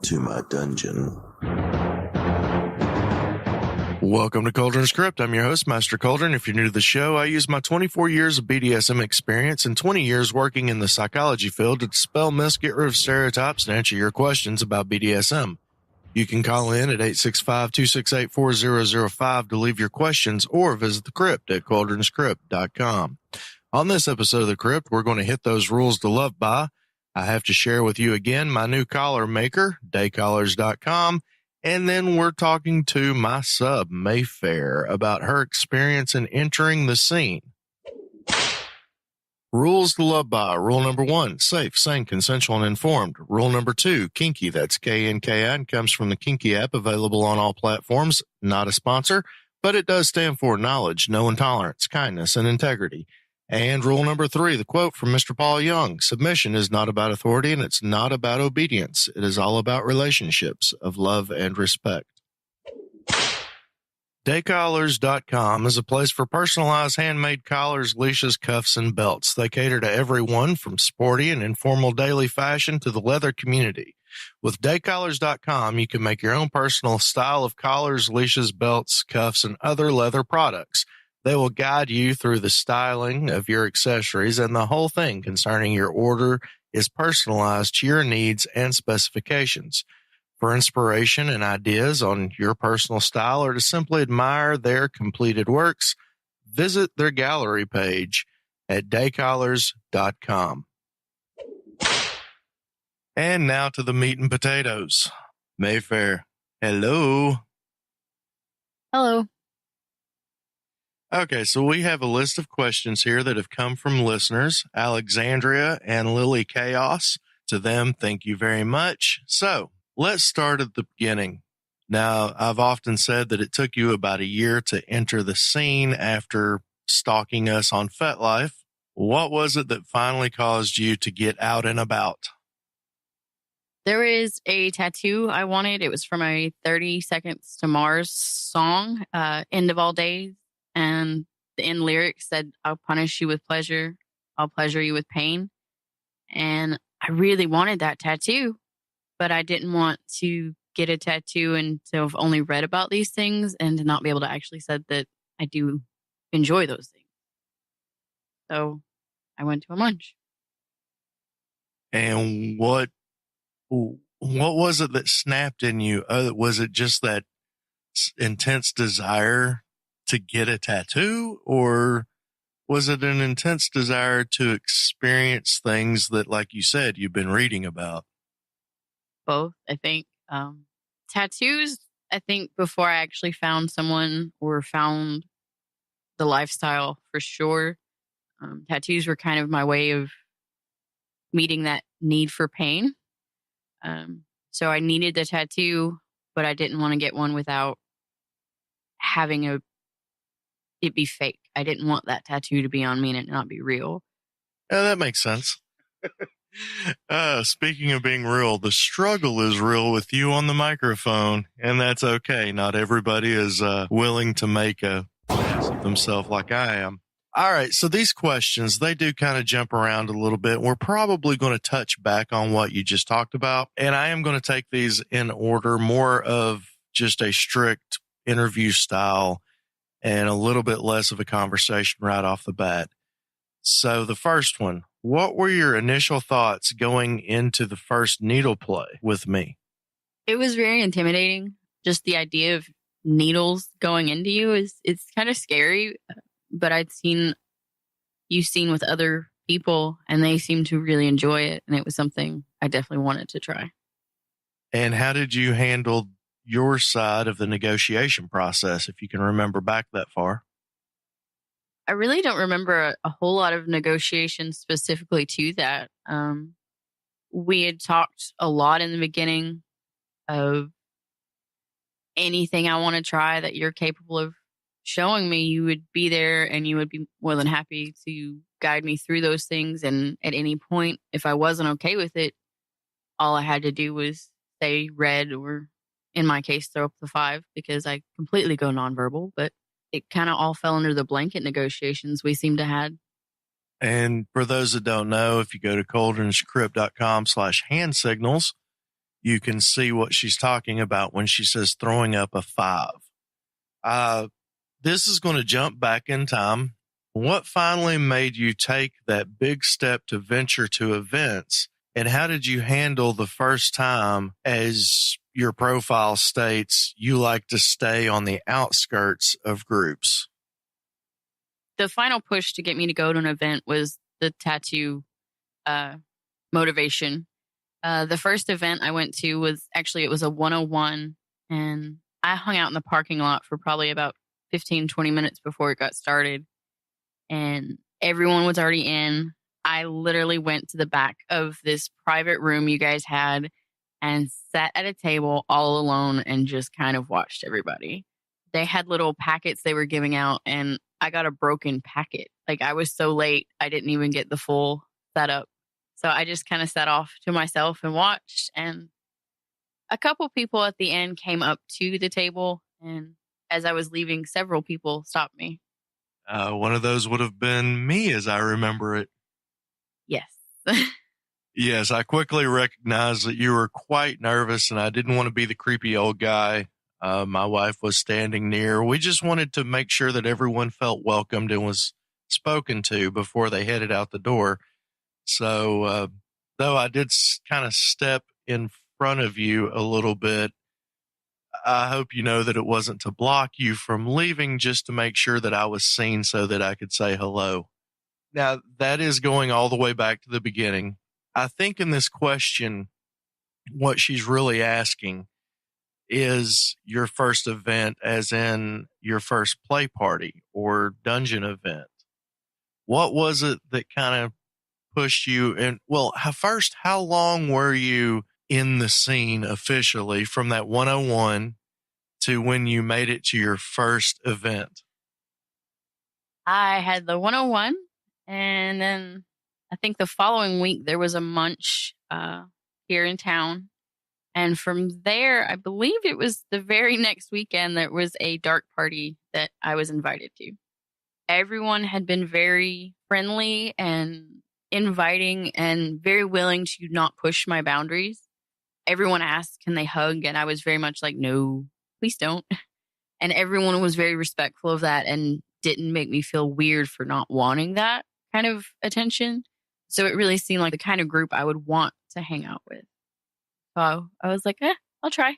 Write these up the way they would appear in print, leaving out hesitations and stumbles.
to my dungeon. Welcome to Kuldrin's Script. I'm your host, Master Kuldrin. If you're new to the show, I use my 24 years of BDSM experience and 20 years working in the psychology field to dispel myths, get rid of stereotypes, and answer your questions about BDSM. You can call in at 865-268-4005 to leave your questions or visit the crypt at kuldrinscrypt.com. On this episode of the Crypt, we're going to hit those rules to love by. I have to share with you again my new collar maker, daycollars.com. And then we're talking to my sub, Mayfair, about her experience in entering the scene. Rules to love by. Rule number 1, safe, sane, consensual, and informed. Rule number 2, kinky. That's KNKI and comes from the Kinky app, available on all platforms. Not a sponsor, but it does stand for knowledge, no intolerance, kindness, and integrity. And rule number 3, the quote from Mr. Paul Young, submission is not about authority and it's not about obedience. It is all about relationships of love and respect. Daycollars.com is a place for personalized handmade collars, leashes, cuffs, and belts. They cater to everyone from sporty and informal daily fashion to the leather community. With Daycollars.com, you can make your own personal style of collars, leashes, belts, cuffs, and other leather products. They will guide you through the styling of your accessories, and the whole thing concerning your order is personalized to your needs and specifications. For inspiration and ideas on your personal style or to simply admire their completed works, visit their gallery page at daycollars.com. And now to the meat and potatoes. Mayfair, hello. Hello. Okay, so we have a list of questions here that have come from listeners, Alexanderia and LillyChaos. To them, thank you very much. So let's start at the beginning. Now, I've often said that it took you about a year to enter the scene after stalking us on FetLife. What was it that finally caused you to get out and about? There is a tattoo I wanted. It was from a 30 Seconds to Mars song, End of All Days. And the end lyric said, I'll punish you with pleasure. I'll pleasure you with pain. And I really wanted that tattoo, but I didn't want to get a tattoo and to have only read about these things and to not be able to actually say that I do enjoy those things. So I went to a munch. And what was it that snapped in you? Was it just that intense desire to get a tattoo, or was it an intense desire to experience things that, like you said, you've been reading about? Both, I think. Tattoos, I think before I actually found someone or found the lifestyle for sure, tattoos were kind of my way of meeting that need for pain. So I needed the tattoo, but I didn't want to get one without having it be fake. I didn't want that tattoo to be on me and it not be real. Yeah, that makes sense. Speaking of being real, the struggle is real with you on the microphone, and that's okay. Not everybody is willing to make a ass of themselves like I am. All right, so these questions, they do kind of jump around a little bit. We're probably going to touch back on what you just talked about, and I am going to take these in order, more of just a strict interview style and a little bit less of a conversation right off the bat. So the first one, what were your initial thoughts going into the first needle play with me? It was very intimidating. Just the idea of needles going into you it's kind of scary, but you've seen with other people and they seem to really enjoy it. And it was something I definitely wanted to try. And how did you handle your side of the negotiation process, if you can remember back that far? I really don't remember a whole lot of negotiations specifically to that. We had talked a lot in the beginning of anything I want to try that you're capable of showing me. You would be there and you would be more than happy to guide me through those things. And at any point, if I wasn't okay with it, all I had to do was say red, or in my case, throw up the 5, because I completely go nonverbal. But it kind of all fell under the blanket negotiations we seemed to had. And for those that don't know, if you go to kuldrinscrypt.com/hand signals, you can see what she's talking about when she says throwing up a 5. This is going to jump back in time. What finally made you take that big step to venture to events? And how did you handle the first time, as your profile states, you like to stay on the outskirts of groups? The final push to get me to go to an event was the tattoo motivation. The first event I went to was it was a 101, and I hung out in the parking lot for probably about 15-20 minutes before it got started, and everyone was already in. I literally went to the back of this private room you guys had and sat at a table all alone and just kind of watched everybody. They had little packets they were giving out, and I got a broken packet. Like, I was so late, I didn't even get the full setup. So I just kind of sat off to myself and watched. And a couple people at the end came up to the table, and as I was leaving, several people stopped me. One of those would have been me, as I remember it. Yes. Yes, I quickly recognized that you were quite nervous, and I didn't want to be the creepy old guy. My wife was standing near. We just wanted to make sure that everyone felt welcomed and was spoken to before they headed out the door. So, though I did kind of step in front of you a little bit, I hope you know that it wasn't to block you from leaving, just to make sure that I was seen so that I could say hello. Now, that is going all the way back to the beginning. I think in this question, what she's really asking is your first event, as in your first play party or dungeon event. What was it that kind of pushed you? And well, first, how long were you in the scene officially from that 101 to when you made it to your first event? I had the 101, and then I think the following week there was a munch here in town. And from there, I believe it was the very next weekend, there was a dark party that I was invited to. Everyone had been very friendly and inviting and very willing to not push my boundaries. Everyone asked, can they hug? And I was very much like, no, please don't. And everyone was very respectful of that and didn't make me feel weird for not wanting that kind of attention. So it really seemed like the kind of group I would want to hang out with. So I was like, I'll try.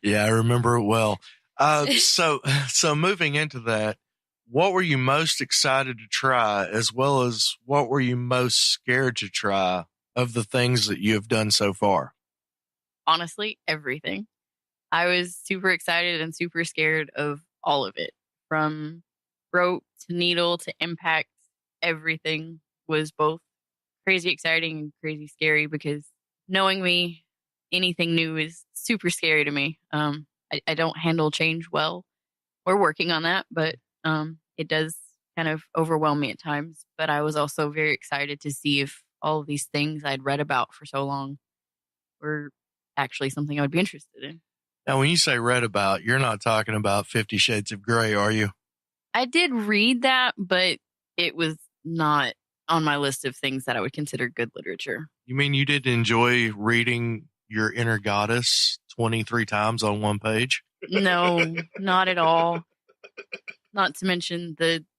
Yeah, I remember it well. So moving into that, what were you most excited to try, as well as what were you most scared to try of the things that you have done so far? Honestly, everything. I was super excited and super scared of all of it, from rope to needle to impact. Everything was both crazy exciting and crazy scary, because knowing me, anything new is super scary to me. I don't handle change well. We're working on that, but it does kind of overwhelm me at times. But I was also very excited to see if all of these things I'd read about for so long were actually something I would be interested in. Now, when you say read about, you're not talking about 50 Shades of Grey, are you? I did read that, but it was not on my list of things that I would consider good literature. You mean you did enjoy reading Your Inner Goddess 23 times on one page? No, not at all. Not to mention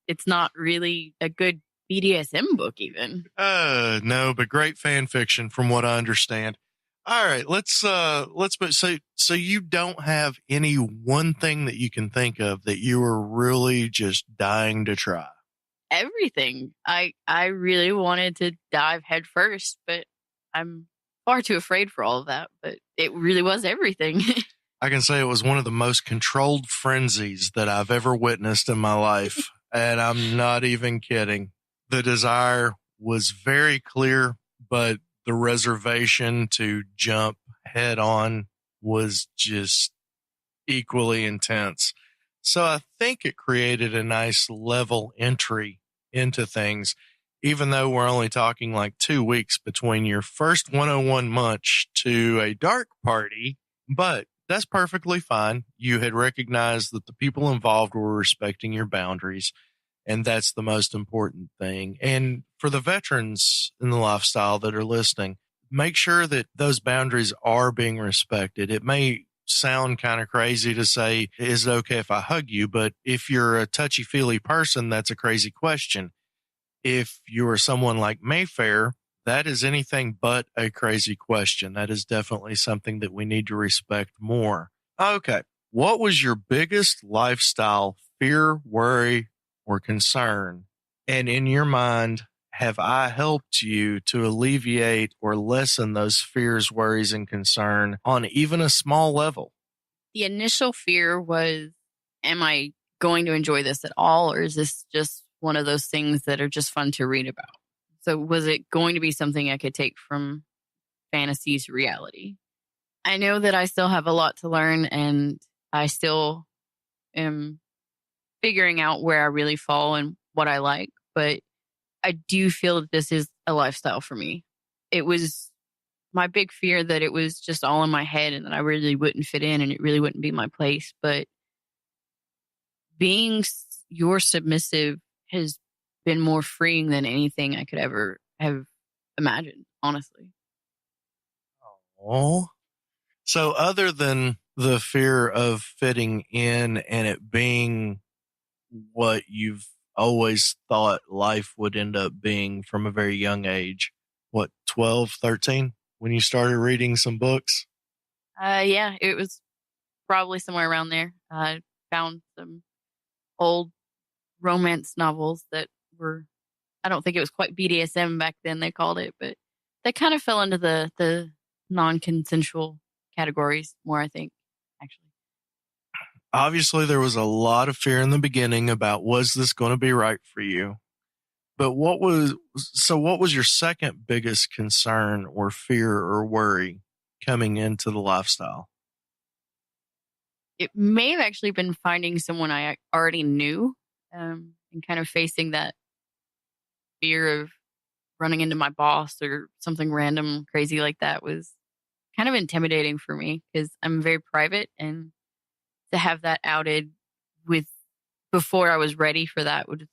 it's not really a good BDSM book even. No, but great fan fiction from what I understand. All right, let's put, so you don't have any one thing that you can think of that you were really just dying to try? Everything. I really wanted to dive head first, but I'm far too afraid for all of that. But it really was everything. I can say it was one of the most controlled frenzies that I've ever witnessed in my life. And I'm not even kidding. The desire was very clear, but the reservation to jump head on was just equally intense. So I think it created a nice level entry into things, even though we're only talking like 2 weeks between your first 101 munch to a dark party. But that's perfectly fine. You had recognized that the people involved were respecting your boundaries, and that's the most important thing. And for the veterans in the lifestyle that are listening, make sure that those boundaries are being respected. It may sound kind of crazy to say, is it okay if I hug you? But if you're a touchy-feely person, that's a crazy question. If you're someone like Mayfair, that is anything but a crazy question. That is definitely something that we need to respect more. Okay. What was your biggest lifestyle fear, worry, or concern? And in your mind, have I helped you to alleviate or lessen those fears, worries, and concern on even a small level? The initial fear was, am I going to enjoy this at all? Or is this just one of those things that are just fun to read about? So was it going to be something I could take from fantasy to reality? I know that I still have a lot to learn, and I still am figuring out where I really fall and what I like. But I do feel that this is a lifestyle for me. It was my big fear that it was just all in my head and that I really wouldn't fit in and it really wouldn't be my place. But being your submissive has been more freeing than anything I could ever have imagined, honestly. Oh, so other than the fear of fitting in and it being what you've always thought life would end up being from a very young age, what, 12, 13, when you started reading some books? Yeah, it was probably somewhere around there. I found some old romance novels that were, I don't think it was quite BDSM back then they called it, but they kind of fell into the non-consensual categories more, I think, actually. Obviously, there was a lot of fear in the beginning about, was this going to be right for you? But what was your second biggest concern or fear or worry coming into the lifestyle? It may have actually been finding someone I already knew, and kind of facing that fear of running into my boss or something random crazy like that was kind of intimidating for me because I'm very private, and to have that outed before I was ready for that was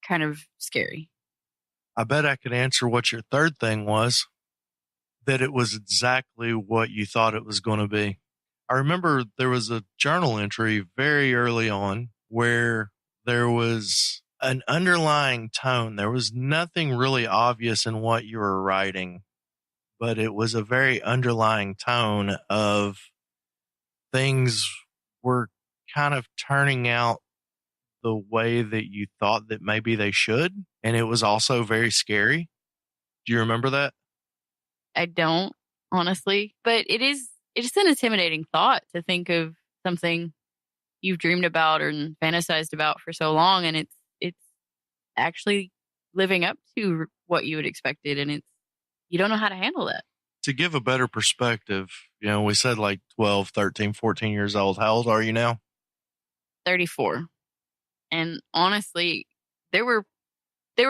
kind of scary. I bet I could answer what your third thing was, that it was exactly what you thought it was going to be. I remember there was a journal entry very early on where there was an underlying tone. There was nothing really obvious in what you were writing, but it was a very underlying tone of things were kind of turning out the way that you thought that maybe they should. And it was also very scary. Do you remember that? I don't, honestly, but it's an intimidating thought to think of something you've dreamed about or fantasized about for so long, and it's actually living up to what you had expected, and you don't know how to handle that. To give a better perspective, we said like 12, 13, 14 years old. How old are you now? 34. And honestly, there were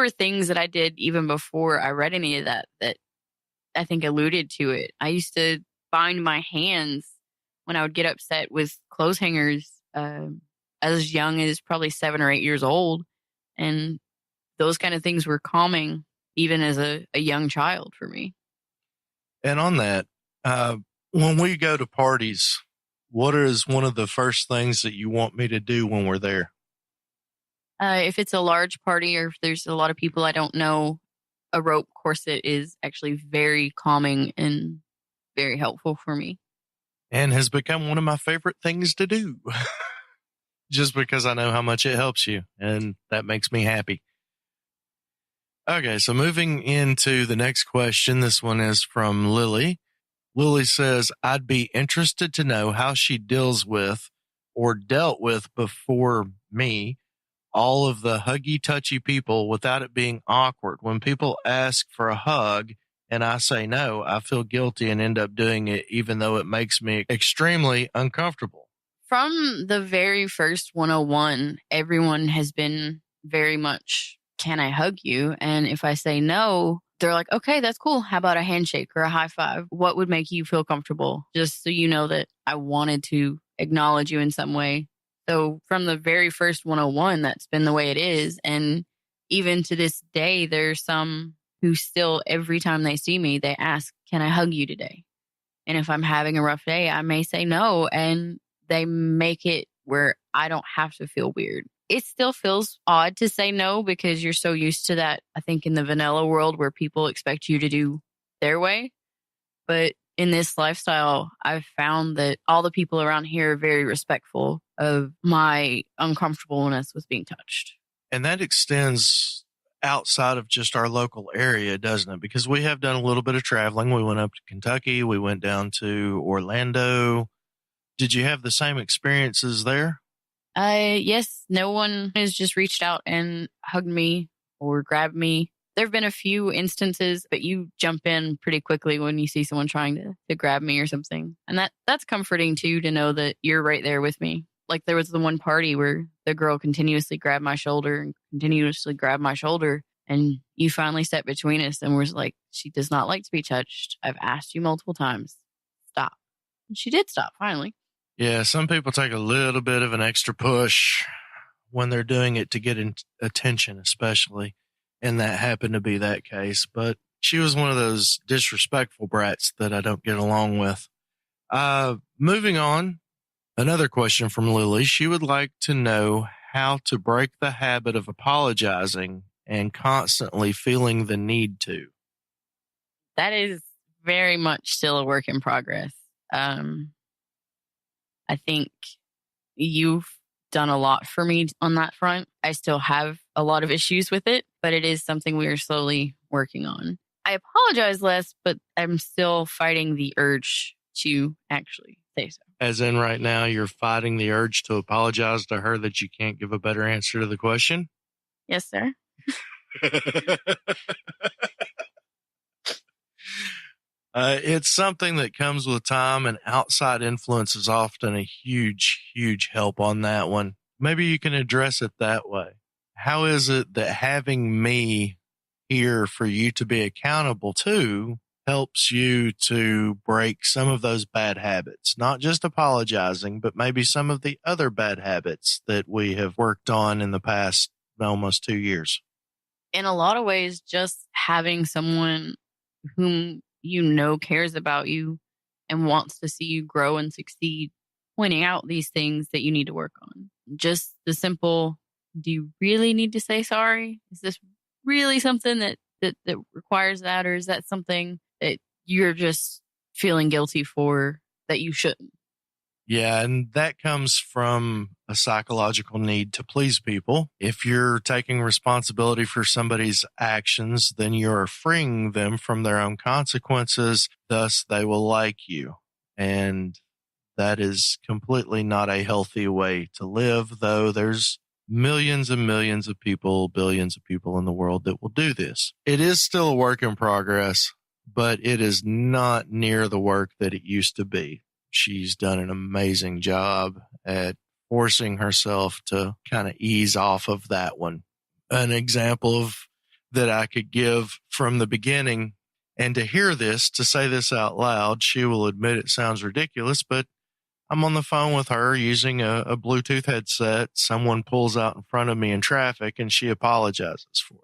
things that I did even before I read any of that I think alluded to it. I used to bind my hands when I would get upset with clothes hangers as young as probably 7 or 8 years old. And those kind of things were calming even as a young child for me. And on that, when we go to parties, what is one of the first things that you want me to do when we're there? If it's a large party or if there's a lot of people I don't know, a rope corset is actually very calming and very helpful for me. And has become one of my favorite things to do. Just because I know how much it helps you, and that makes me happy. Okay, so moving into the next question. This one is from Lily. Lily says, I'd be interested to know how she deals with or dealt with before me all of the huggy, touchy people without it being awkward. When people ask for a hug and I say no, I feel guilty and end up doing it even though it makes me extremely uncomfortable. From the very first 101, everyone has been very much, can I hug you? And if I say no, they're like, okay, that's cool. How about a handshake or a high five? What would make you feel comfortable? Just so you know that I wanted to acknowledge you in some way. So from the very first 101, that's been the way it is. And even to this day, there's some who still, every time they see me, they ask, can I hug you today? And if I'm having a rough day, I may say no. And they make it where I don't have to feel weird. It still feels odd to say no because you're so used to that, I think, in the vanilla world where people expect you to do their way. But in this lifestyle, I've found that all the people around here are very respectful of my uncomfortableness with being touched. And that extends outside of just our local area, doesn't it? Because we have done a little bit of traveling. We went up to Kentucky. We went down to Orlando. Did you have the same experiences there? Yes, no one has just reached out and hugged me or grabbed me. There have been a few instances, but you jump in pretty quickly when you see someone trying to grab me or something. And that's comforting too, to know that you're right there with me. Like there was the one party where the girl continuously grabbed my shoulder and continuously grabbed my shoulder. And you finally stepped between us and was like, she does not like to be touched. I've asked you multiple times. Stop. And she did stop finally. Yeah, some people take a little bit of an extra push when they're doing it to get attention, especially. And that happened to be that case. But she was one of those disrespectful brats that I don't get along with. Moving on, another question from Lily. She would like to know how to break the habit of apologizing and constantly feeling the need to. That is very much still a work in progress. I think you've done a lot for me on that front. I still have a lot of issues with it, but it is something we are slowly working on. I apologize less, but I'm still fighting the urge to actually say so. As in right now, you're fighting the urge to apologize to her that you can't give a better answer to the question? Yes, sir. It's something that comes with time, and outside influence is often a huge, huge help on that one. Maybe you can address it that way. How is it that having me here for you to be accountable to helps you to break some of those bad habits? Not just apologizing, but maybe some of the other bad habits that we have worked on in the past almost 2 years. In a lot of ways, just having someone whom you know cares about you and wants to see you grow and succeed, pointing out these things that you need to work on. Just the simple, do you really need to say sorry? Is this really something that requires that? Or is that something that you're just feeling guilty for that you shouldn't? Yeah, and that comes from a psychological need to please people. If you're taking responsibility for somebody's actions, then you're freeing them from their own consequences. Thus, they will like you. And that is completely not a healthy way to live, though there's millions and millions of people, billions of people in the world that will do this. It is still a work in progress, but it is not near the work that it used to be. She's done an amazing job at forcing herself to kind of ease off of that one. An example of that I could give from the beginning, and to hear this, to say this out loud, she will admit it sounds ridiculous, but I'm on the phone with her using a Bluetooth headset. Someone pulls out in front of me in traffic and she apologizes for it.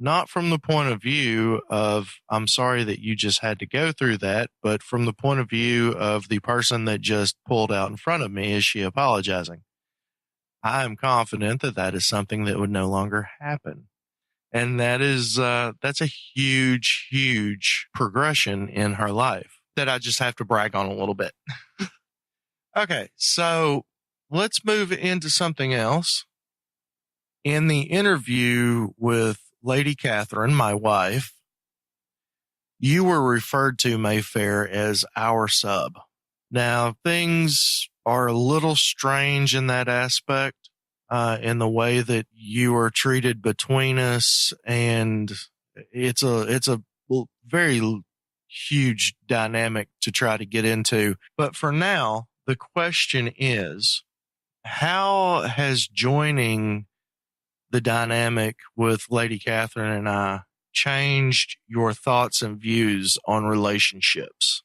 Not from the point of view of, I'm sorry that you just had to go through that, but from the point of view of the person that just pulled out in front of me, is she apologizing? I am confident that that is something that would no longer happen. And that is, that's a huge, huge progression in her life that I just have to brag on a little bit. Okay, so let's move into something else. In the interview with Lady Catherine, my wife, you were referred to, Mayfair, as our sub. Now, things are a little strange in that aspect, in the way that you are treated between us, and it's a very huge dynamic to try to get into. But for now, the question is, how has joining the dynamic with Lady Catherine and I changed your thoughts and views on relationships?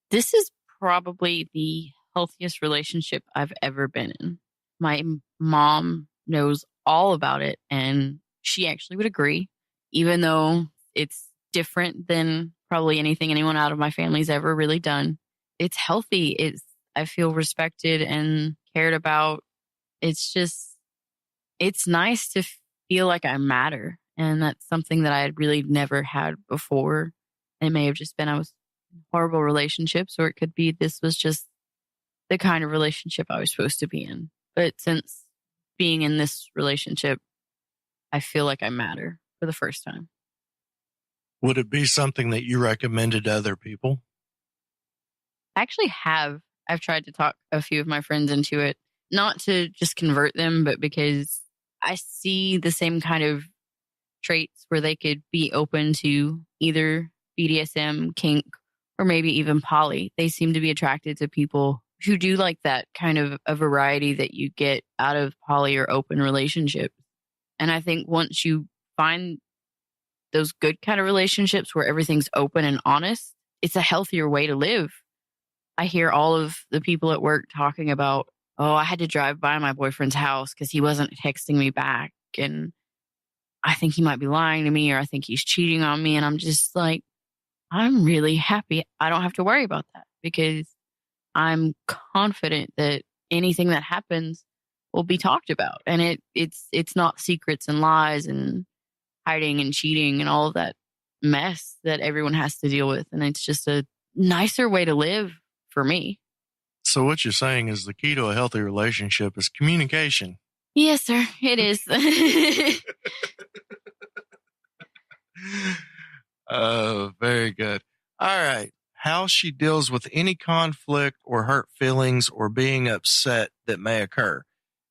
This is probably the healthiest relationship I've ever been in. My mom knows all about it, and she actually would agree, even though it's different than probably anything anyone out of my family's ever really done. It's healthy. I feel respected and cared about. It's nice to feel like I matter. And that's something that I had really never had before. It may have just been I was in horrible relationships, or it could be this was just the kind of relationship I was supposed to be in. But since being in this relationship, I feel like I matter for the first time. Would it be something that you recommended to other people? I actually have. I've tried to talk a few of my friends into it, not to just convert them, but because I see the same kind of traits where they could be open to either BDSM, kink, or maybe even poly. They seem to be attracted to people who do like that kind of a variety that you get out of poly or open relationships. And I think once you find those good kind of relationships where everything's open and honest, it's a healthier way to live. I hear all of the people at work talking about, oh, I had to drive by my boyfriend's house because he wasn't texting me back. And I think he might be lying to me, or I think he's cheating on me. And I'm just like, I'm really happy I don't have to worry about that, because I'm confident that anything that happens will be talked about. And it's not secrets and lies and hiding and cheating and all of that mess that everyone has to deal with. And it's just a nicer way to live for me. So what you're saying is the key to a healthy relationship is communication. Yes, sir. It is. Oh, very good. All right. How she deals with any conflict or hurt feelings or being upset that may occur.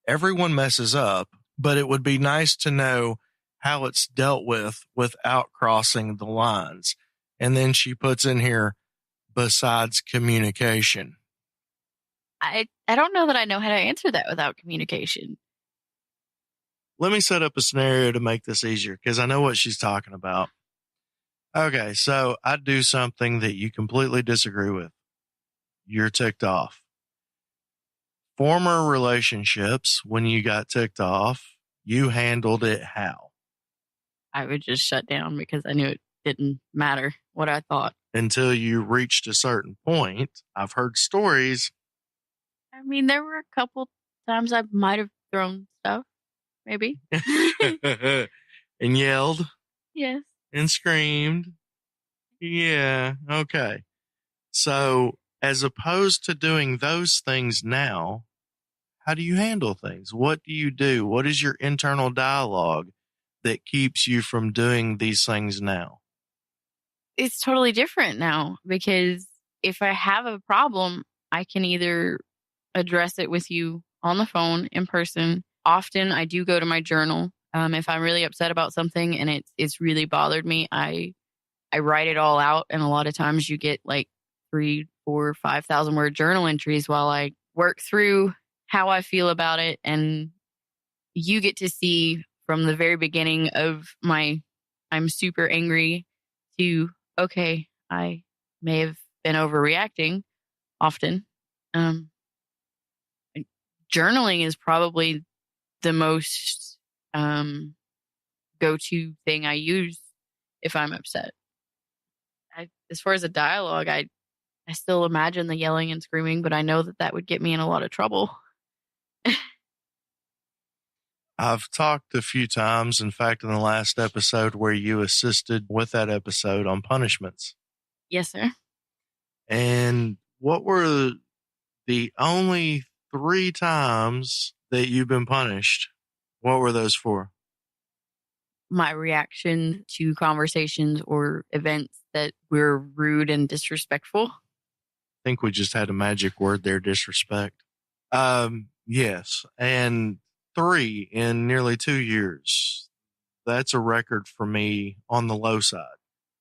Everyone messes up, but it would be nice to know how it's dealt with without crossing the lines. And then she puts in here, besides communication. I don't know that I know how to answer that without communication. Let me set up a scenario to make this easier, because I know what she's talking about. Okay, so I do something that you completely disagree with. You're ticked off. Former relationships, when you got ticked off, you handled it how? I would just shut down because I knew it didn't matter what I thought. Until you reached a certain point. I've heard stories. I mean, there were a couple times I might have thrown stuff, maybe. And yelled. Yes. And screamed. Yeah, okay. So, as opposed to doing those things now, how do you handle things? What do you do? What is your internal dialogue that keeps you from doing these things now? It's totally different now, because if I have a problem, I can either address it with you on the phone, in person. Often I do go to my journal. If I'm really upset about something and it's really bothered me, I write it all out. And a lot of times you get like 3, 4, 5,000 word journal entries while I work through how I feel about it. And you get to see from the very beginning of I'm super angry to, okay, I may have been overreacting often. Journaling is probably the most go-to thing I use if I'm upset. As far as a dialogue, I still imagine the yelling and screaming, but I know that would get me in a lot of trouble. I've talked a few times, in fact, in the last episode where you assisted with that episode on punishments. Yes, sir. And what were the only 3 times that you've been punished? What were those for? My reaction to conversations or events that were rude and disrespectful. I think we just had a magic word there, disrespect. Yes. And 3 in nearly 2 years. That's a record for me on the low side.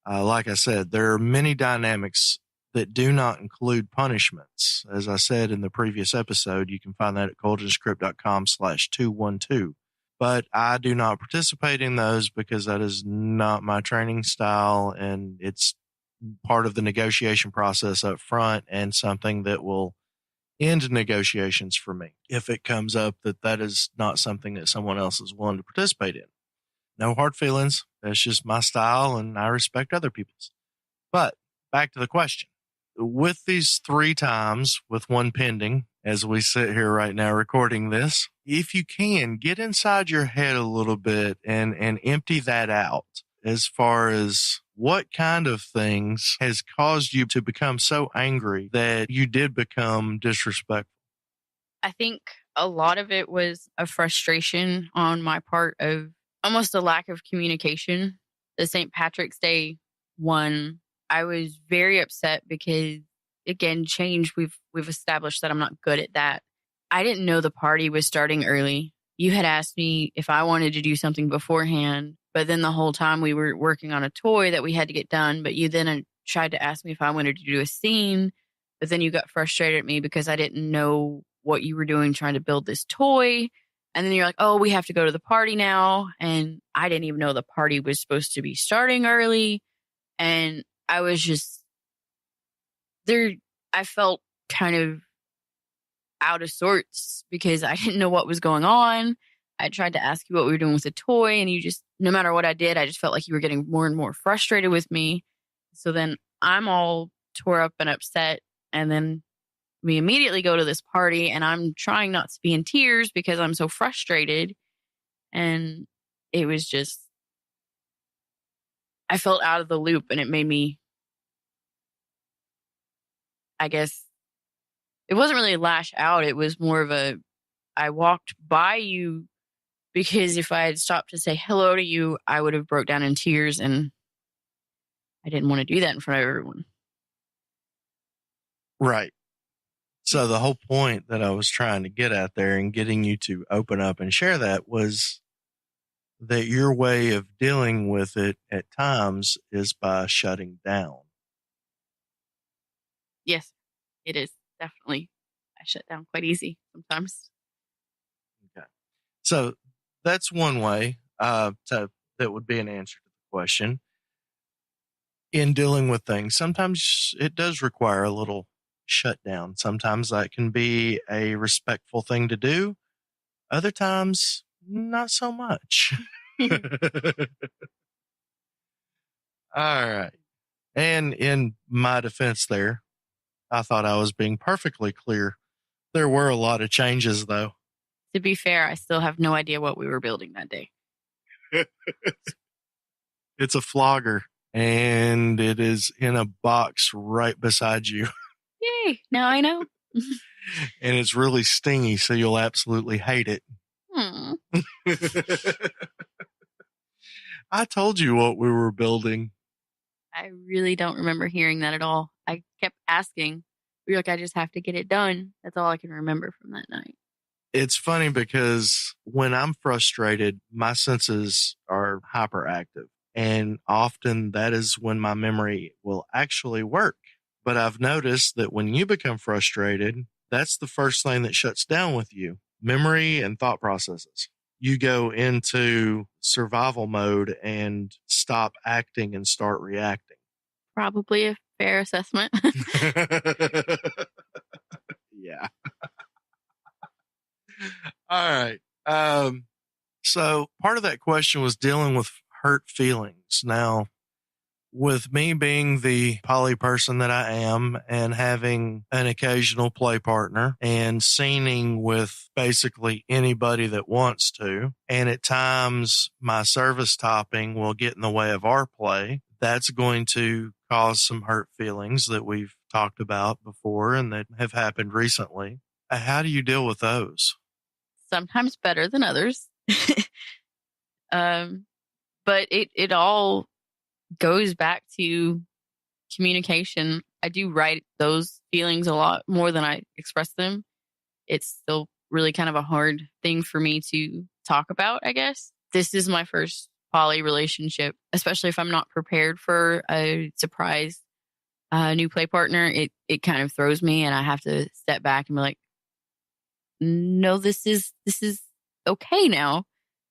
Like I said, there are many dynamics that do not include punishments. As I said in the previous episode, you can find that at goldinscript.com/212. But I do not participate in those because that is not my training style, and it's part of the negotiation process up front and something that will end negotiations for me if it comes up that is not something that someone else is willing to participate in. No hard feelings. That's just my style, and I respect other people's. But back to the question. With these 3 times, with one pending, as we sit here right now recording this, if you can, get inside your head a little bit and empty that out as far as what kind of things has caused you to become so angry that you did become disrespectful. I think a lot of it was a frustration on my part of almost a lack of communication. The St. Patrick's Day one, I was very upset because, again, change, we've established that I'm not good at that. I didn't know the party was starting early. You had asked me if I wanted to do something beforehand, but then the whole time we were working on a toy that we had to get done. But you then tried to ask me if I wanted to do a scene, but then you got frustrated at me because I didn't know what you were doing trying to build this toy. And then you're like, oh, we have to go to the party now. And I didn't even know the party was supposed to be starting early. And I was just there. I felt kind of out of sorts because I didn't know what was going on. I tried to ask you what we were doing with the toy, and you just, no matter what I did, I just felt like you were getting more and more frustrated with me. So then I'm all tore up and upset. And then we immediately go to this party, and I'm trying not to be in tears because I'm so frustrated. And it was just, I felt out of the loop, and it made me, I guess, it wasn't really lash out. It was more of I walked by you because if I had stopped to say hello to you, I would have broke down in tears, and I didn't want to do that in front of everyone. Right. So the whole point that I was trying to get at there and getting you to open up and share that was that your way of dealing with it at times is by shutting down. Yes, it is. Definitely. I shut down quite easy sometimes. Okay. So that's one way that would be an answer to the question. In dealing with things, sometimes it does require a little shutdown. Sometimes that can be a respectful thing to do. Other times, not so much. All right. And in my defense there, I thought I was being perfectly clear. There were a lot of changes, though. To be fair, I still have no idea what we were building that day. It's a flogger, and it is in a box right beside you. Yay, now I know. And it's really stingy, so you'll absolutely hate it. I told you what we were building. I really don't remember hearing that at all. I kept asking. You're like, I just have to get it done. That's all I can remember from that night. It's funny because when I'm frustrated, my senses are hyperactive. And often that is when my memory will actually work. But I've noticed that when you become frustrated, that's the first thing that shuts down with you. Memory and thought processes. You go into survival mode and stop acting and start reacting. Probably a fair assessment. Yeah. All right. So part of that question was dealing with hurt feelings. Now, with me being the poly person that I am and having an occasional play partner and scening with basically anybody that wants to, and at times my service topping will get in the way of our play, that's going to cause some hurt feelings that we've talked about before and that have happened recently. How do you deal with those? Sometimes better than others. But it all goes back to communication. I do write those feelings a lot more than I express them. It's still really kind of a hard thing for me to talk about, I guess. This is my first poly relationship, especially if I'm not prepared for a surprise new play partner. It kind of throws me, and I have to step back and be like, no, this is okay now.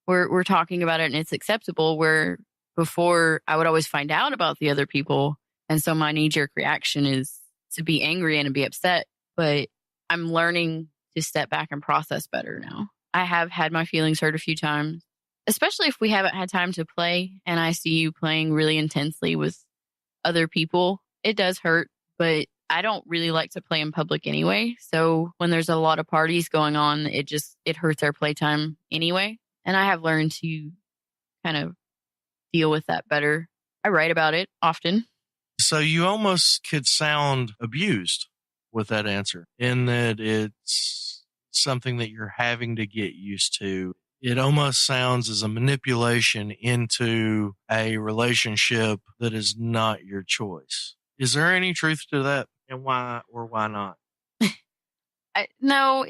We're talking about it and it's acceptable, where before I would always find out about the other people. And so my knee-jerk reaction is to be angry and to be upset. But I'm learning to step back and process better now. I have had my feelings hurt a few times, especially if we haven't had time to play and I see you playing really intensely with other people, it does hurt, but I don't really like to play in public anyway. So when there's a lot of parties going on, it hurts our playtime anyway. And I have learned to kind of deal with that better. I write about it often. So you almost could sound abused with that answer, in that it's something that you're having to get used to. It almost sounds as a manipulation into a relationship that is not your choice. Is there any truth to that? And why or why not? No,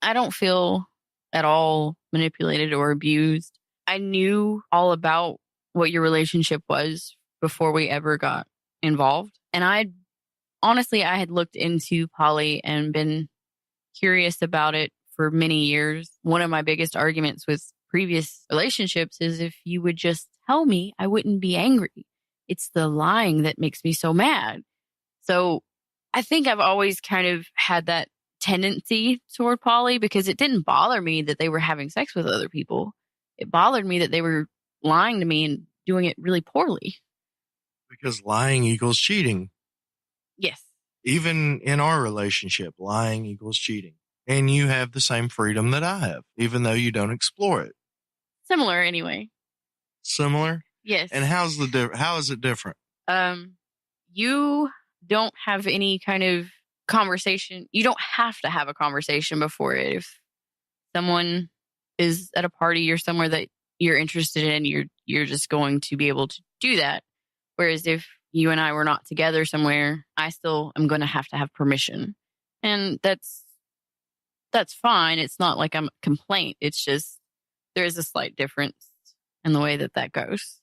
I don't feel at all manipulated or abused. I knew all about what your relationship was before we ever got involved. And I had looked into poly and been curious about it for many years. One of my biggest arguments with previous relationships is if you would just tell me, I wouldn't be angry. It's the lying that makes me so mad. So I think I've always kind of had that tendency toward poly because it didn't bother me that they were having sex with other people. It bothered me that they were lying to me and doing it really poorly. Because lying equals cheating. Yes. Even in our relationship, lying equals cheating. And you have the same freedom that I have, even though you don't explore it. Similar anyway. Similar? Yes. And how is it different? You don't have any kind of conversation. You don't have to have a conversation before it. If someone is at a party or somewhere that you're interested in, you're just going to be able to do that. Whereas if you and I were not together somewhere, I still am going to have permission. And that's fine. It's not like I'm a complaint. It's just there is a slight difference in the way that goes.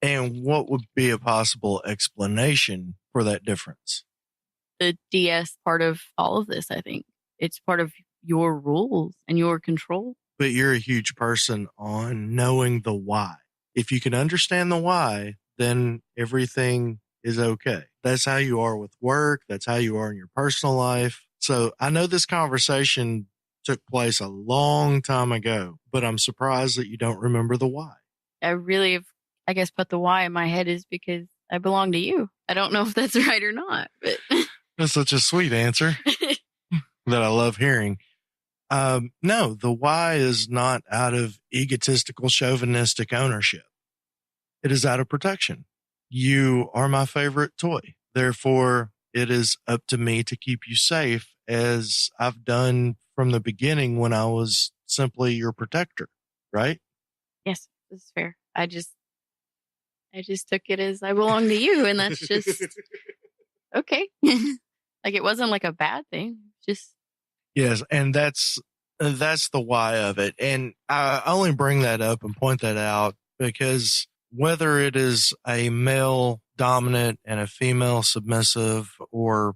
And what would be a possible explanation for that difference? The DS part of all of this, I think. It's part of your rules and your control. But you're a huge person on knowing the why. If you can understand the why, then everything is okay. That's how you are with work. That's how you are in your personal life. So I know this conversation took place a long time ago, but I'm surprised that you don't remember the why. I really have, I guess, put the why in my head is because I belong to you. I don't know if that's right or not, but that's such a sweet answer that I love hearing. No, the why is not out of egotistical, chauvinistic ownership. It is out of protection. You are my favorite toy. Therefore, it is up to me to keep you safe, as I've done from the beginning when I was simply your protector, right? Yes, this is fair. I just took it as I belong to you, and that's just okay. Like it wasn't like a bad thing. Just yes, and that's the why of it. And I only bring that up and point that out because whether it is a male dominant and a female submissive, or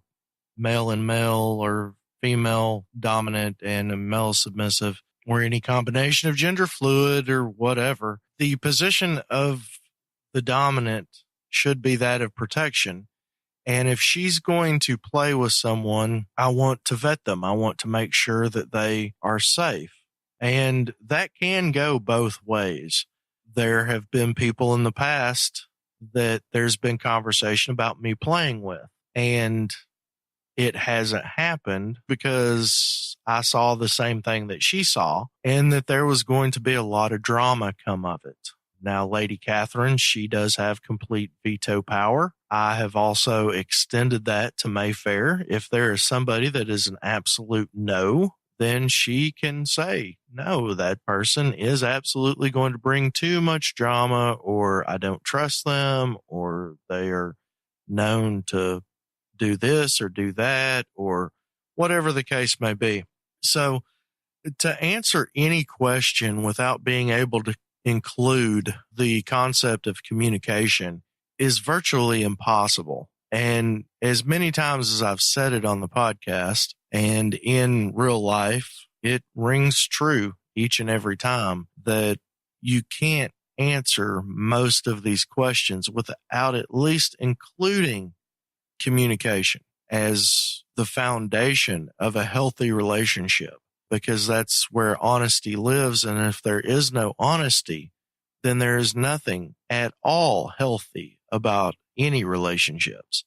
male and male, or female dominant and a male submissive, or any combination of gender fluid or whatever, the position of the dominant should be that of protection. And if she's going to play with someone, I want to vet them. I want to make sure that they are safe. And that can go both ways. There have been people in the past that there's been conversation about me playing with, and it hasn't happened because I saw the same thing that she saw, and that there was going to be a lot of drama come of it. Now, Lady Catherine, she does have complete veto power. I have also extended that to Mayfair. If there is somebody that is an absolute no, then she can say, no, that person is absolutely going to bring too much drama, or I don't trust them, or they are known to do this or do that, or whatever the case may be. So to answer any question without being able to include the concept of communication is virtually impossible. And as many times as I've said it on the podcast and in real life, it rings true each and every time that you can't answer most of these questions without at least including communication as the foundation of a healthy relationship, because that's where honesty lives. And if there is no honesty, then there is nothing at all healthy about any relationships.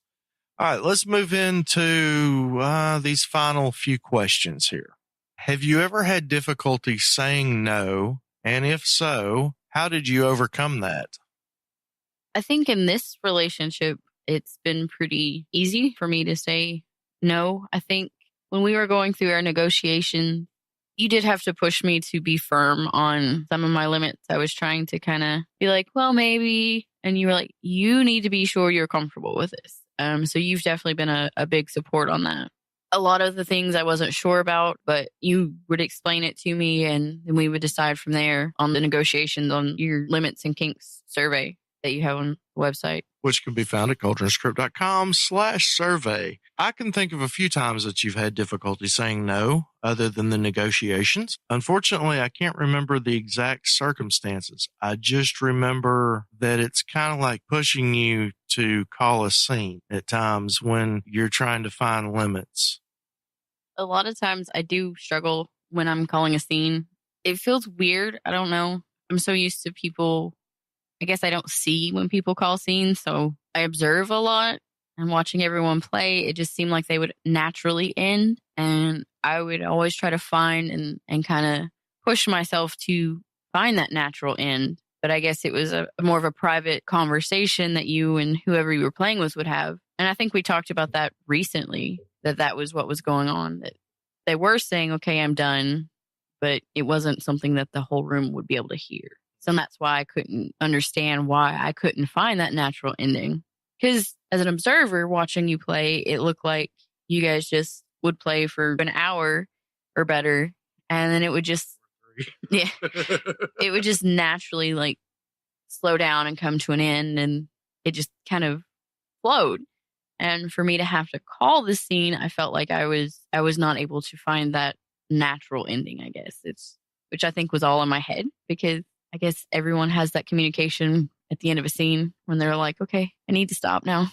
All right, let's move into these final few questions here. Have you ever had difficulty saying no? And if so, how did you overcome that? I think in this relationship, it's been pretty easy for me to say no. I think when we were going through our negotiation, you did have to push me to be firm on some of my limits. I was trying to kind of be like, well, maybe. And you were like, you need to be sure you're comfortable with this. So you've definitely been a big support on that. A lot of the things I wasn't sure about, but you would explain it to me, and then we would decide from there on the negotiations on your limits and kinks survey that you have on the website, which can be found at kuldrinscript.com/survey. I can think of a few times that you've had difficulty saying no other than the negotiations. Unfortunately, I can't remember the exact circumstances. I just remember that it's kind of like pushing you to call a scene at times when you're trying to find limits. A lot of times I do struggle when I'm calling a scene. It feels weird. I don't know. I'm so used to people. I guess I don't see when people call scenes, so I observe a lot. And watching everyone play, it just seemed like they would naturally end. And I would always try to find and kind of push myself to find that natural end. But I guess it was a more of a private conversation that you and whoever you were playing with would have. And I think we talked about that recently, that was what was going on. That they were saying, okay, I'm done, but it wasn't something that the whole room would be able to hear. So that's why I couldn't understand why I couldn't find that natural ending. Because as an observer watching you play, it looked like you guys just would play for an hour or better. And then it would just, it would just naturally like slow down and come to an end. And it just kind of flowed. And for me to have to call the scene, I felt like I was not able to find that natural ending, I guess. Which I think was all in my head, because I guess everyone has that communication at the end of a scene when they're like, okay, I need to stop now.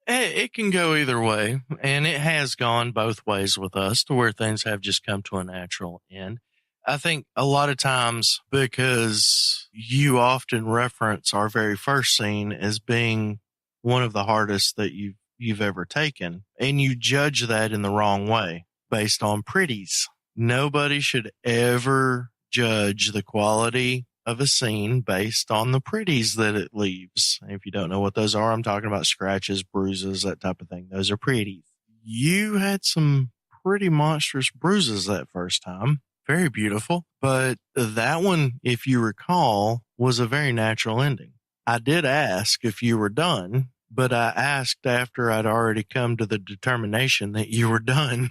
It can go either way, and it has gone both ways with us to where things have just come to a natural end. I think a lot of times, because you often reference our very first scene as being one of the hardest that you've ever taken, and you judge that in the wrong way based on pretties. Nobody should ever judge the quality of a scene based on the pretties that it leaves. If you don't know what those are, I'm talking about scratches, bruises, that type of thing. Those are pretties. You had some pretty monstrous bruises that first time. Very beautiful. But that one, if you recall, was a very natural ending. I did ask if you were done, but I asked after I'd already come to the determination that you were done.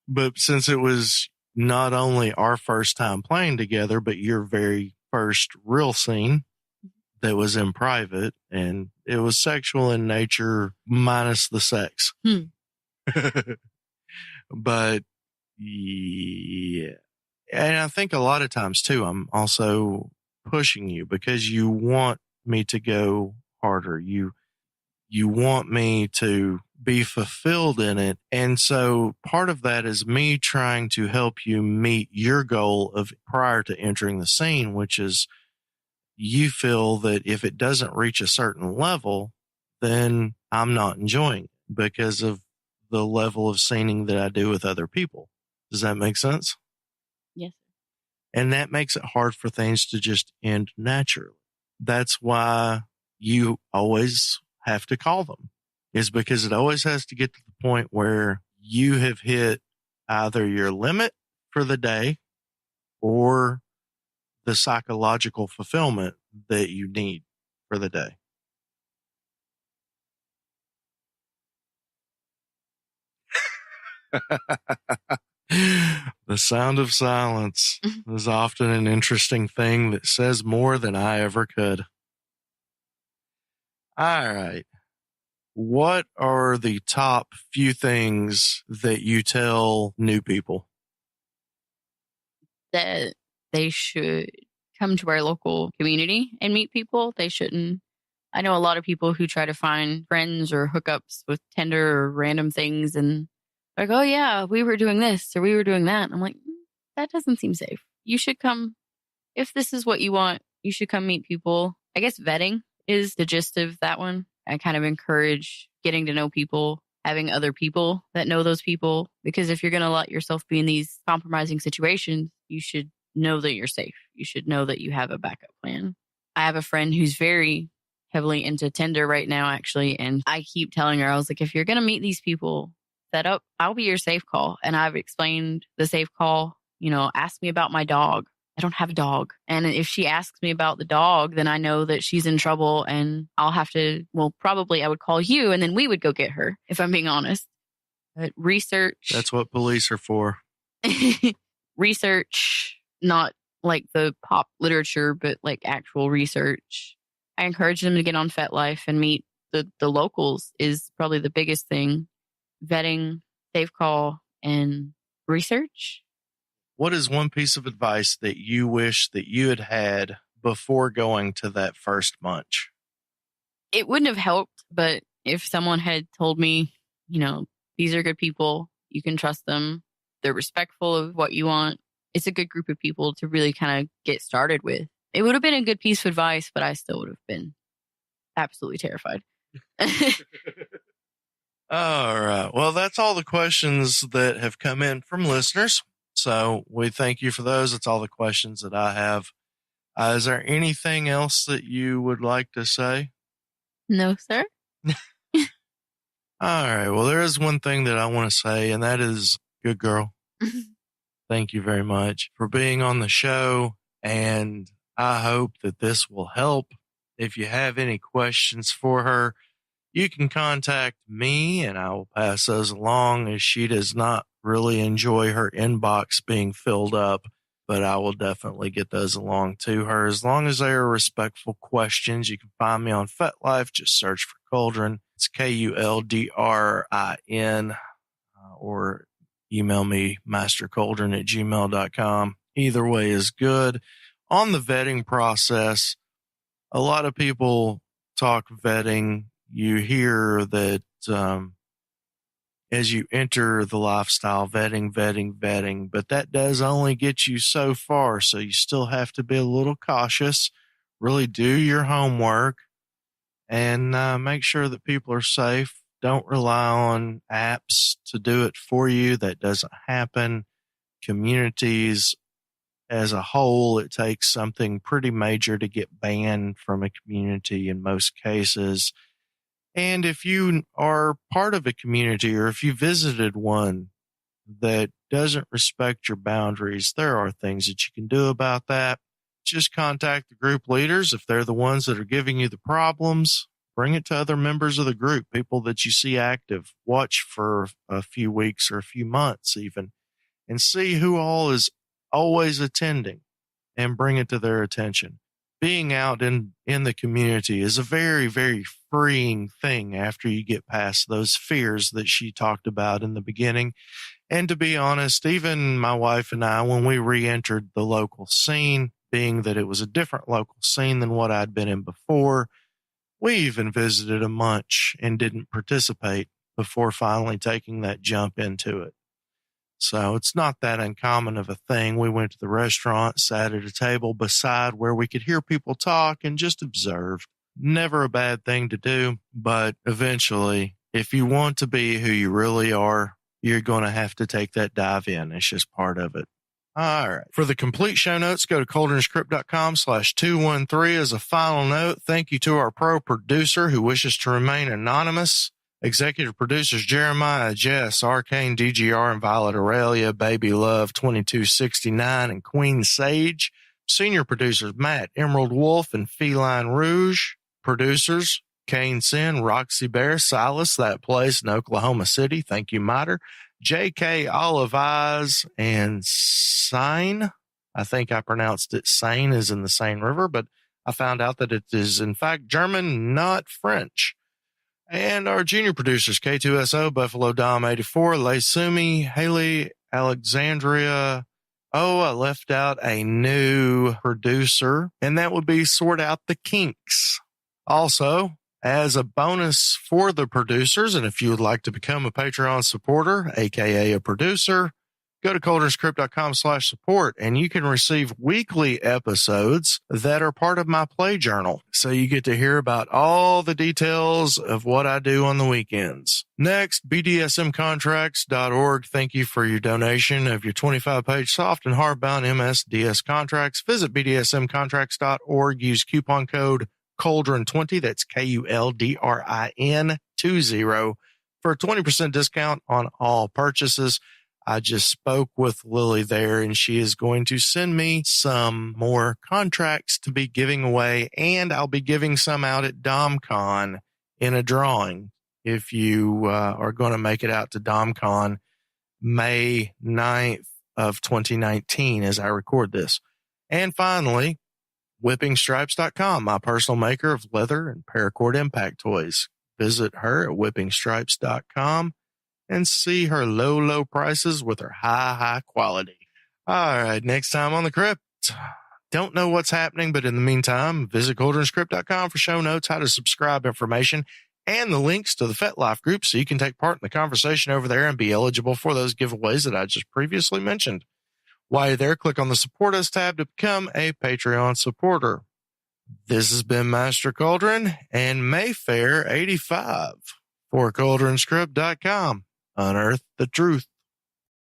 But since it was not only our first time playing together, but your very first real scene that was in private, and it was sexual in nature minus the sex. But yeah. And I think a lot of times too, I'm also pushing you because you want me to go harder. You want me to be fulfilled in it. And so part of that is me trying to help you meet your goal of prior to entering the scene, which is you feel that if it doesn't reach a certain level, then I'm not enjoying it because of the level of scening that I do with other people. Does that make sense? Yes. And that makes it hard for things to just end naturally. That's why you always have to call them, is because it always has to get to the point where you have hit either your limit for the day or the psychological fulfillment that you need for the day. The sound of silence is often an interesting thing that says more than I ever could. All right. What are the top few things that you tell new people? That they should come to our local community and meet people. They shouldn't. I know a lot of people who try to find friends or hookups with Tinder or random things and like, oh yeah, we were doing this or we were doing that. I'm like, that doesn't seem safe. You should come if this is what you want, you should come meet people. I guess vetting is the gist of that one. I kind of encourage getting to know people, having other people that know those people, because if you're going to let yourself be in these compromising situations, you should know that you're safe. You should know that you have a backup plan. I have a friend who's very heavily into Tinder right now, actually. And I keep telling her, I was like, if you're going to meet these people, set up, I'll be your safe call. And I've explained the safe call, ask me about my dog. I don't have a dog. And if she asks me about the dog, then I know that she's in trouble and I'll have to, probably I would call you and then we would go get her, if I'm being honest. But research. That's what police are for. Research, not like the pop literature, but like actual research. I encourage them to get on FetLife and meet the locals is probably the biggest thing. Vetting, safe call, and research. What is one piece of advice that you wish that you had had before going to that first munch? It wouldn't have helped, but if someone had told me, these are good people, you can trust them, they're respectful of what you want, it's a good group of people to really kind of get started with. It would have been a good piece of advice, but I still would have been absolutely terrified. All right. Well, that's all the questions that have come in from listeners. So we thank you for those. That's all the questions that I have. Is there anything else that you would like to say? No, sir. All right. Well, there is one thing that I want to say, and that is good girl. Thank you very much for being on the show. And I hope that this will help. If you have any questions for her, you can contact me and I will pass those along, as she does not really enjoy her inbox being filled up, but I will definitely get those along to her. As long as they are respectful questions, you can find me on FetLife. Just search for Kuldrin. It's Kuldrin, or email me masterkuldrin@gmail.com. Either way is good. On the vetting process, a lot of people talk vetting. You hear that as you enter the lifestyle, vetting, but that does only get you so far. So you still have to be a little cautious, really do your homework, and make sure that people are safe. Don't rely on apps to do it for you. That doesn't happen. Communities as a whole, it takes something pretty major to get banned from a community in most cases. And if you are part of a community or if you visited one that doesn't respect your boundaries, there are things that you can do about that. Just contact the group leaders. If they're the ones that are giving you the problems, bring it to other members of the group, people that you see active. Watch for a few weeks or a few months even, and see who all is always attending and bring it to their attention. Being out in the community is a very, very freeing thing after you get past those fears that she talked about in the beginning. And to be honest, even my wife and I, when we re-entered the local scene, being that it was a different local scene than what I'd been in before, we even visited a munch and didn't participate before finally taking that jump into it. So it's not that uncommon of a thing. We went to the restaurant, sat at a table beside where we could hear people talk and just observed. Never a bad thing to do, but eventually, if you want to be who you really are, you're going to have to take that dive in. It's just part of it. All right. For the complete show notes, go to kuldrinscript.com/213. As a final note, thank you to our pro producer who wishes to remain anonymous. Executive producers Jeremiah, Jess, Arcane, DGR, and Violet Aurelia, Baby Love, 2269, and Queen Sage. Senior producers Matt, Emerald Wolf, and Feline Rouge. Producers Kane Sin, Roxy Bear, Silas, That Place in Oklahoma City. Thank you, Miter. J.K. Olive Eyes, and Sane. I think I pronounced it Sane as in the Seine River, but I found out that it is in fact German, not French. And our junior producers, K2SO, Buffalo Dom 84, Leisumi, Haley, Alexanderia. Oh, I left out a new producer, and that would be Sort Out the Kinks. Also, as a bonus for the producers, and if you would like to become a Patreon supporter, aka a producer, go to kuldrinscript.com/support and you can receive weekly episodes that are part of my play journal. So you get to hear about all the details of what I do on the weekends. Next, BDSMcontracts.org. Thank you for your donation of your 25-page soft and hardbound MSDS contracts. Visit BDSMcontracts.org. Use coupon code Kuldrin20. That's KULDRIN 20 for a 20% discount on all purchases. I just spoke with Lily there, and she is going to send me some more contracts to be giving away, and I'll be giving some out at DomCon in a drawing. If you are going to make it out to DomCon May 9th of 2019 as I record this. And finally, whippingstripes.com, my personal maker of leather and paracord impact toys. Visit her at whippingstripes.com and see her low prices with her high quality. All right, next time on the Crypt. Don't know what's happening, but in the meantime, visit kuldrinscript.com for show notes, how to subscribe information, and the links to the FetLife group so you can take part in the conversation over there and be eligible for those giveaways that I just previously mentioned. While you're there, click on the Support Us tab to become a Patreon supporter. This has been Master Kuldrin and Mayfair85 for kuldrinscript.com. Unearth the truth.